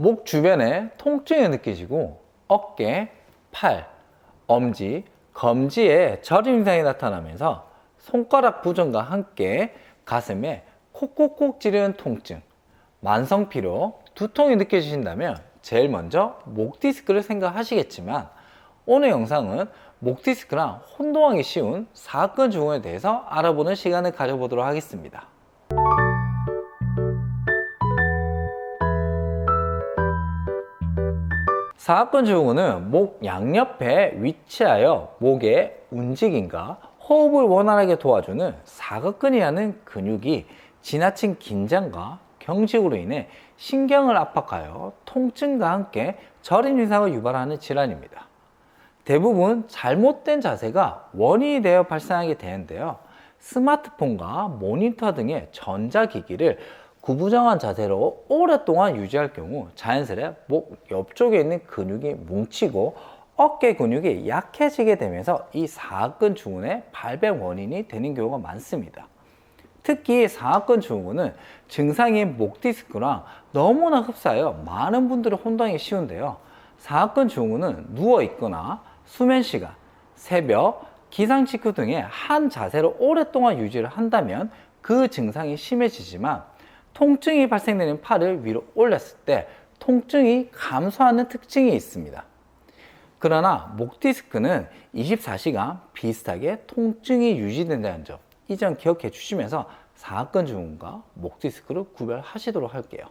목 주변에 통증이 느껴지고 어깨, 팔, 엄지, 검지에 저림 현상이 나타나면서 손가락 부종과 함께 가슴에 콕콕콕 찌르는 통증, 만성 피로, 두통이 느껴지신다면 제일 먼저 목 디스크를 생각하시겠지만 오늘 영상은 목 디스크랑 혼동하기 쉬운 사건 증후에 대해서 알아보는 시간을 가져보도록 하겠습니다. 사건 증후는 목 양옆에 위치하여 목의 움직임과 호흡을 원활하게 도와주는 사각근이라는 근육이 지나친 긴장과 경직으로 인해 신경을 압박하여 통증과 함께 저림 현상을 유발하는 질환입니다. 대부분 잘못된 자세가 원인이 되어 발생하게 되는데요. 스마트폰과 모니터 등의 전자기기를 구부정한 자세로 오랫동안 유지할 경우 자연스레 목 옆쪽에 있는 근육이 뭉치고 어깨 근육이 약해지게 되면서 이 사각근 증후의 발병 원인이 되는 경우가 많습니다. 특히 사각근 증후는 증상인 목 디스크랑 너무나 흡사하여 많은 분들이 혼동하기 쉬운데요. 사각근 증후는 누워 있거나 수면 시간, 새벽, 기상 직후 등의 한 자세로 오랫동안 유지를 한다면 그 증상이 심해지지만 통증이 발생되는 팔을 위로 올렸을 때 통증이 감소하는 특징이 있습니다. 그러나 목 디스크는 24시간 비슷하게 통증이 유지된다는 점, 이 점 기억해 주시면서 사각근 증후과 목 디스크를 구별하시도록 할게요.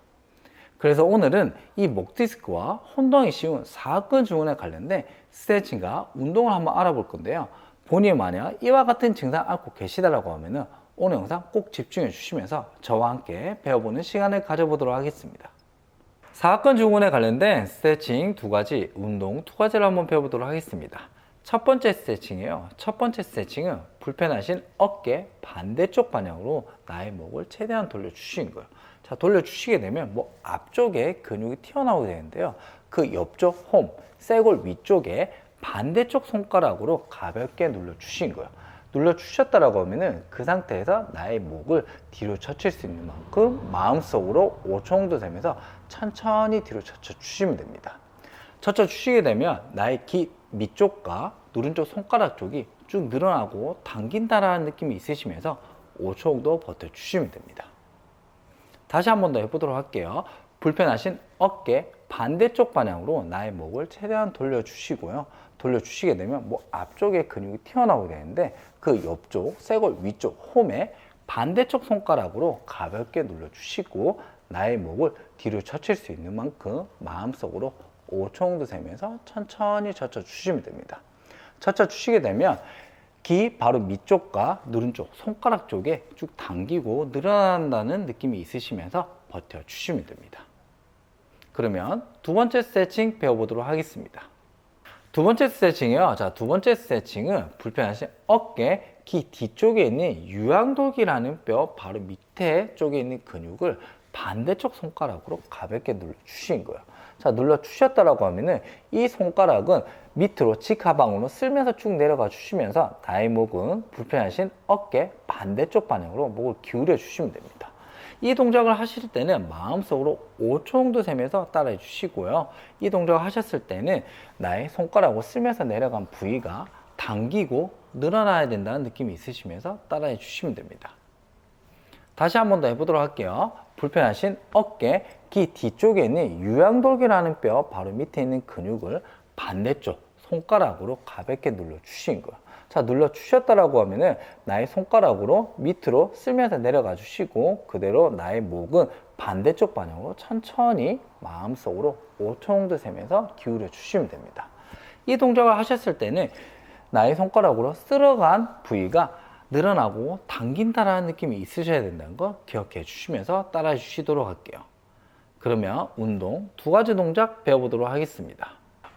그래서 오늘은 이 목 디스크와 혼동하기 쉬운 사각근 증후에 관련된 스트레칭과 운동을 한번 알아볼 건데요. 본인이 만약 이와 같은 증상 앓고 계시다라고 하면은 오늘 영상 꼭 집중해 주시면서 저와 함께 배워보는 시간을 가져보도록 하겠습니다. 사각근 증후에 관련된 스트레칭 두 가지, 운동 두 가지를 한번 배워보도록 하겠습니다. 첫 번째 스트레칭이에요. 첫 번째 스트레칭은 불편하신 어깨 반대쪽 방향으로 나의 목을 최대한 돌려주시는 거예요. 자, 돌려주시게 되면 목 앞쪽에 근육이 튀어나오게 되는데요. 그 옆쪽 홈, 쇄골 위쪽에 반대쪽 손가락으로 가볍게 눌러주시는 거예요. 눌러주셨다라고 하면은 그 상태에서 나의 목을 뒤로 젖힐 수 있는 만큼 마음속으로 5초 정도 되면서 천천히 뒤로 젖혀주시면 됩니다. 젖혀주시게 되면 나의 귀 밑쪽과 누른 쪽 손가락 쪽이 쭉 늘어나고 당긴다라는 느낌이 있으시면서 5초 정도 버텨주시면 됩니다. 다시 한 번 더 해보도록 할게요. 불편하신 어깨 반대쪽 방향으로 나의 목을 최대한 돌려주시고요. 돌려주시게 되면 목 앞쪽에 근육이 튀어나오게 되는데 그 옆쪽 쇄골 위쪽 홈에 반대쪽 손가락으로 가볍게 눌러주시고 나의 목을 뒤로 젖힐 수 있는 만큼 마음속으로 5초 정도 세면서 천천히 젖혀주시면 됩니다. 젖혀주시게 되면 귀 바로 밑쪽과 누른 쪽 손가락 쪽에 쭉 당기고 늘어난다는 느낌이 있으시면서 버텨주시면 됩니다. 그러면 두 번째 스트레칭 배워보도록 하겠습니다. 두 번째 스트레칭이요. 자, 두 번째 스트레칭은 불편하신 어깨, 귀 뒤쪽에 있는 유양돌기라는 뼈 바로 밑에 쪽에 있는 근육을 반대쪽 손가락으로 가볍게 눌러주시는 거예요. 자, 눌러주셨다라고 하면은 이 손가락은 밑으로 직하방으로 쓸면서 쭉 내려가 주시면서 나의 목은 불편하신 어깨 반대쪽 방향으로 목을 기울여 주시면 됩니다. 이 동작을 하실 때는 마음속으로 5초 정도 세면서 따라해 주시고요. 이 동작을 하셨을 때는 나의 손가락으로 쓸면서 내려간 부위가 당기고 늘어나야 된다는 느낌이 있으시면서 따라해 주시면 됩니다. 다시 한 번 더 해보도록 할게요. 불편하신 어깨, 귀 뒤쪽에 있는 유양돌기라는 뼈 바로 밑에 있는 근육을 반대쪽 손가락으로 가볍게 눌러주시는 거예요. 자, 눌러주셨다라고 하면은 나의 손가락으로 밑으로 쓸면서 내려가 주시고 그대로 나의 목은 반대쪽 방향으로 천천히 마음속으로 5초 정도 세면서 기울여 주시면 됩니다. 이 동작을 하셨을 때는 나의 손가락으로 쓸어간 부위가 늘어나고 당긴다라는 느낌이 있으셔야 된다는 거 기억해 주시면서 따라해 주시도록 할게요. 그러면 운동 두 가지 동작 배워보도록 하겠습니다.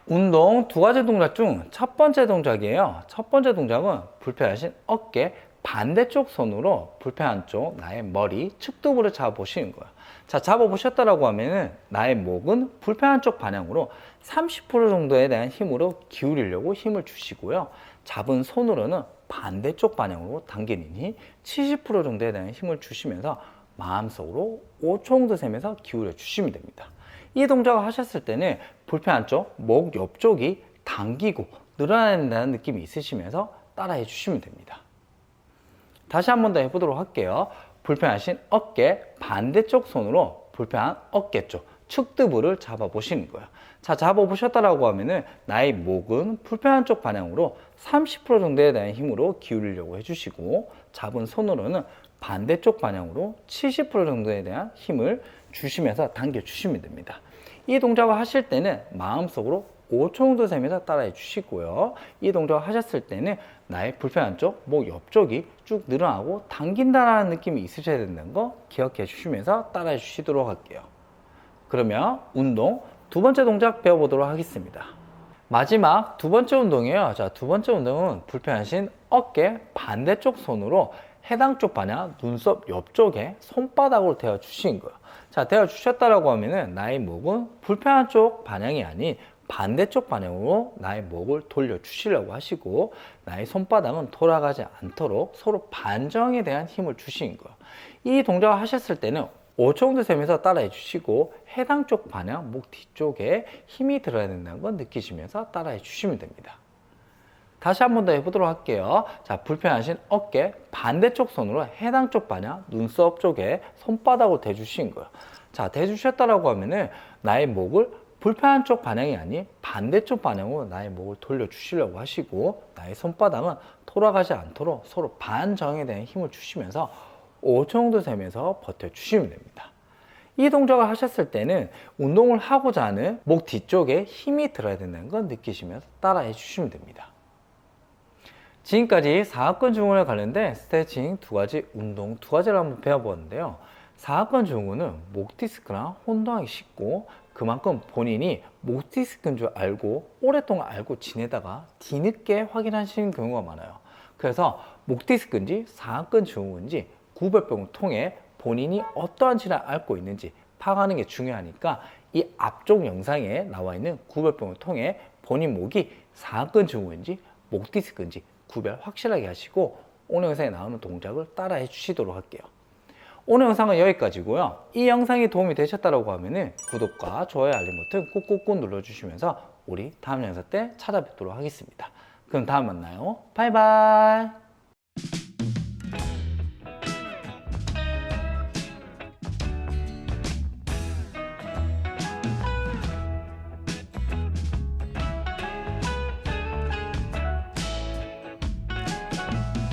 운동 두 가지 동작 중 첫 번째 동작이에요. 첫 번째 동작은 불편하신 어깨 반대쪽 손으로 불편한 쪽 나의 머리 측두부를 잡아보시는 거예요. 자, 잡아보셨다라고 하면은 나의 목은 불편한 쪽 방향으로 30% 정도에 대한 힘으로 기울이려고 힘을 주시고요. 잡은 손으로는 반대쪽 방향으로 당기는 힘 70% 정도에 대한 힘을 주시면서 마음속으로 5초 정도 세면서 기울여 주시면 됩니다. 이 동작을 하셨을 때는 불편 한쪽, 목 옆쪽이 당기고 늘어난다는 느낌이 있으시면서 따라해 주시면 됩니다. 다시 한 번 더 해보도록 할게요. 불편하신 어깨 반대쪽 손으로 불편한 어깨 쪽 측두부를 잡아보시는 거예요. 자, 잡아보셨다라고 하면은 나의 목은 불편한 쪽 방향으로 30% 정도에 대한 힘으로 기울이려고 해주시고, 잡은 손으로는 반대쪽 방향으로 70% 정도에 대한 힘을 주시면서 당겨주시면 됩니다. 이 동작을 하실 때는 마음속으로 5초 정도 세면서 따라해 주시고요. 이 동작을 하셨을 때는 나의 불편한 쪽, 목 옆쪽이 쭉 늘어나고 당긴다는 느낌이 있으셔야 된다는 거 기억해 주시면서 따라해 주시도록 할게요. 그러면 운동 두 번째 동작 배워보도록 하겠습니다. 마지막 두 번째 운동이에요. 자, 두 번째 운동은 불편하신 어깨 반대쪽 손으로 해당 쪽 방향 눈썹 옆쪽에 손바닥으로 대어 주시는 거예요. 자, 대어 주셨다라고 하면은 나의 목은 불편한 쪽 방향이 아닌 반대쪽 방향으로 나의 목을 돌려 주시려고 하시고, 나의 손바닥은 돌아가지 않도록 서로 반정에 대한 힘을 주시는 거예요. 이 동작을 하셨을 때는 5초 정도 세면서 따라해 주시고, 해당 쪽 방향 목 뒤쪽에 힘이 들어야 된다는 걸 느끼시면서 따라해 주시면 됩니다. 다시 한 번 더 해보도록 할게요. 자, 불편하신 어깨 반대쪽 손으로 해당 쪽 방향 눈썹 쪽에 손바닥으로 대주신 거예요. 자, 대주셨다라고 하면은 나의 목을 불편한 쪽 방향이 아닌 반대쪽 방향으로 나의 목을 돌려주시려고 하시고, 나의 손바닥은 돌아가지 않도록 서로 반정에 대한 힘을 주시면서 5초 정도 세면서 버텨주시면 됩니다. 이 동작을 하셨을 때는 운동을 하고자 하는 목 뒤쪽에 힘이 들어야 된다는 걸 느끼시면서 따라해 주시면 됩니다. 지금까지 사각근 증후군에 관련된 스트레칭 두 가지, 운동 두 가지를 한번 배워보았는데요. 사각근 증후군은 목 디스크랑 혼동하기 쉽고, 그만큼 본인이 목 디스크인 줄 알고 오랫동안 알고 지내다가 뒤늦게 확인하시는 경우가 많아요. 그래서 목 디스크인지 사각근 증후군인지 구별병을 통해 본인이 어떠한 질환을 앓고 있는지 파악하는 게 중요하니까, 이 앞쪽 영상에 나와 있는 구별병을 통해 본인 목이 사각근 증후군인지 목 디스크인지 구별 확실하게 하시고 오늘 영상에 나오는 동작을 따라해 주시도록 할게요. 오늘 영상은 여기까지고요. 이 영상이 도움이 되셨다고 하면은 구독과 좋아요, 알림 버튼 꾹꾹꾹 눌러주시면서 우리 다음 영상 때 찾아뵙도록 하겠습니다. 그럼 다음에 만나요. 바이바이.